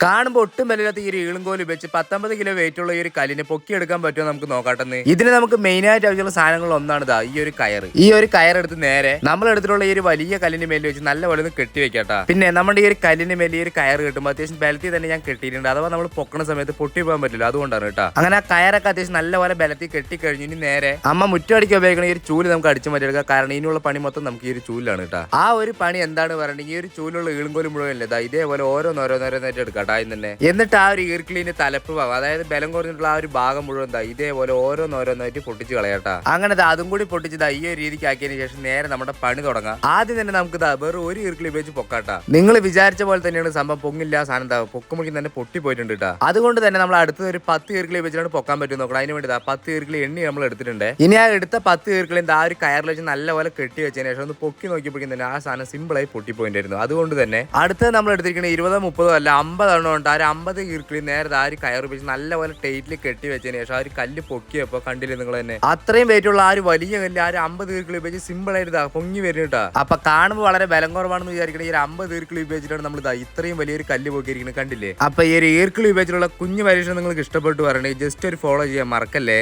കാണുമ്പോൾ ഒട്ടും വിലയില്ലാത്ത ഈ ഒരു ഈളുംകോല് വെച്ച് 19 കിലോ വെയിറ്റ് ഉള്ള ഈ ഒരു കല്ലിനെ പൊക്കിയെടുക്കാൻ പറ്റുമോ നമുക്ക് നോക്കാട്ടെന്ന്. ഇതിന് നമുക്ക് മെയിൻ ആയിട്ട് ആവശ്യമുള്ള സാധനങ്ങൾ ഒന്നാണ് ഇതാ ഈ ഒരു കയറ്. ഈ ഒരു കയറെടുത്ത് നേരെ നമ്മൾ എടുത്തിട്ടുള്ള ഈ ഒരു വലിയ കല്ലിന്റെ മേലിൽ വെച്ച് നല്ല പോലെ ഒന്ന് കെട്ടി വെക്കാട്ടാ. പിന്നെ നമ്മുടെ ഈ ഒരു കല്ലിന്റെ മേലിൽ ഈ ഒരു കയറ് കെട്ടുമ്പോൾ അത്യാവശ്യം ബലത്തിൽ തന്നെ ഞാൻ കെട്ടിയിട്ടുണ്ട്. അഥവാ നമ്മൾ പൊക്കണ സമയത്ത് പൊട്ടി പോകാൻ പറ്റില്ല, അതുകൊണ്ടാണ് കേട്ടോ. അങ്ങനെ ആ കയറൊക്കെ അത്യാവശ്യം നല്ല പോലെ ബലത്തിൽ കെട്ടിക്കഴിഞ്ഞു. ഇനി നേരെ അമ്മ മുറ്റടിക്കാൻ ഉപയോഗിക്കുന്ന ഈ ഒരു ചൂല് നമുക്ക് അടിച്ചു മാറ്റിയെടുക്കുക. കാരണം ഇതിനുള്ള പണി മൊത്തം നമുക്ക് ഈ ഒരു ചൂലിലാണ് കേട്ടോ. ആ ഒരു പണി എന്താണ് പറയുന്നത്, ഈ ഒരു ചൂലുള്ള ഈളുംകോല് മുഴുവൻ ഇതാ ഇതേപോലെ ഓരോന്നോരോന്നോരോന്നായിട്ട് എടുക്കാട്ടാ തന്നെ. എന്നിട്ട് ആ ഒരു ഈർക്കിളിന്റെ തലപ്പ് ഭാഗം, അതായത് ബലം കുറഞ്ഞിട്ടുള്ള ആ ഒരു ഭാഗം മുഴുവൻ ഇതേപോലെ ഓരോന്നോരോന്നായിട്ട് പൊട്ടിച്ച് കളയട്ടാ. അങ്ങനെ അതും കൂടി പൊട്ടിച്ചതാ ഈ ഒരു രീതിക്ക് ആക്കിയതിനു ശേഷം നേരെ നമ്മുടെ പണി തുടങ്ങാം. ആദ്യം തന്നെ നമുക്ക് വെറും ഒരു ഈർക്കിളി ഉപയോഗിച്ച് പൊക്കാട്ടാ. നിങ്ങൾ വിചാരിച്ച പോലെ തന്നെയാണ് സംഭവം. പൊങ്ങില്ല സാധനം പൊക്കുമ്പോഴേക്കും തന്നെ പൊട്ടി പോയിട്ടുണ്ട് കേട്ടോ. അതുകൊണ്ട് തന്നെ നമ്മൾ അടുത്ത ഒരു 10 ഈർക്കിളി വെച്ചിട്ടാണ് പൊക്കാൻ പറ്റും നോക്കണം. അതിന് വേണ്ടി 10 ഈർക്കിളി എണ്ണി നമ്മൾ എടുത്തിട്ടുണ്ട്. ഇനി ആ എടുത്ത 10 ഈർക്കിളി ആ ഒരു കയറിൽ വെച്ച് നല്ലപോലെ കെട്ടി വെച്ചതിന് ശേഷം ഒന്ന് പൊക്കി നോക്കിയപ്പോഴേക്കും തന്നെ ആ സാധനം സിമ്പിളായി പൊട്ടിപ്പോയിട്ടായിരുന്നു. അതുകൊണ്ട് തന്നെ അടുത്തത് നമ്മൾ എടുത്തിരിക്കുന്നത് 20 30 അല്ല 50 എണ്ണം ഉണ്ട്. ആ ഒരു 50 ഈർക്കിളി നേരെ ആ ഒരു കയറ് വെച്ച് നല്ലപോലെ ടൈറ്റിൽ കെട്ടി വെച്ചതിന് ശേഷം ആ ഒരു കല്ല് പൊക്കിയപ്പോ കണ്ടില്ലേ നിങ്ങൾ തന്നെ, അത്രയും വെയിറ്റുള്ള ആ ഒരു വലിയ കല്ല് ആ ഒരു 50 ഈർക്കിളി വെച്ച് സിമ്പിൾ ആയിട്ട് പൊങ്ങി വരും കേട്ടോ. അപ്പൊ കാണുമ്പോൾ വളരെ ബലം കുറവാണെന്ന് വിചാരിക്കണേ ഈ ഒരു 50 ഈർക്കിളി ഉപയോഗിച്ചിട്ടാണ് നമ്മൾ ഇത്രയും വലിയൊരു കല്ല് പൊക്കിയിരിക്കുന്നത് കണ്ടില്ലേ. അപ്പൊ ഈ ഒരു ഈർക്കിളി ഉപയോഗിച്ചിട്ടുള്ള കുഞ്ഞു പരീക്ഷണം നിങ്ങൾക്ക് ഇഷ്ടപ്പെട്ടു പറയണേ ജസ്റ്റ് ഒരു ഫോളോ ചെയ്യാൻ മറക്കല്ലേ.